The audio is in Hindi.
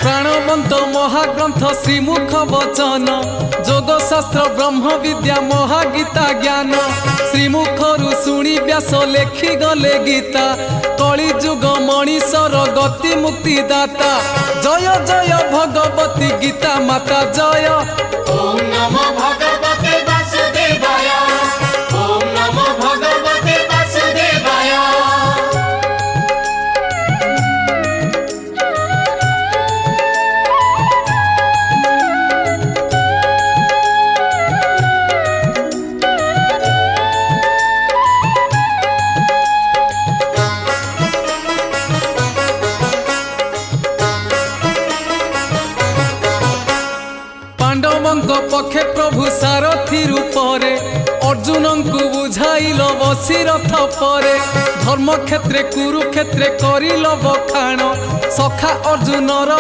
प्राणवंत महाग्रंथ श्रीमुख वचन जोगशास्त्र ब्रह्म विद्या महागीता ज्ञान श्रीमुखरु शुणी व्यास लेखि गले गीता कली जुग मणिषर गति मुक्ति दाता जय जय भगवती गीता माता जय। ओम नमो भगवते वासुदेवाय ओम नमो भगवते वासुदेवाय। पांडवंक पक्षे प्रभु सारथी रूपरे अर्जुन को बुझाइल बसी रथ परे धर्म क्षेत्रे कुरुक्षेत्रे करिल बखाण सखा अर्जुनर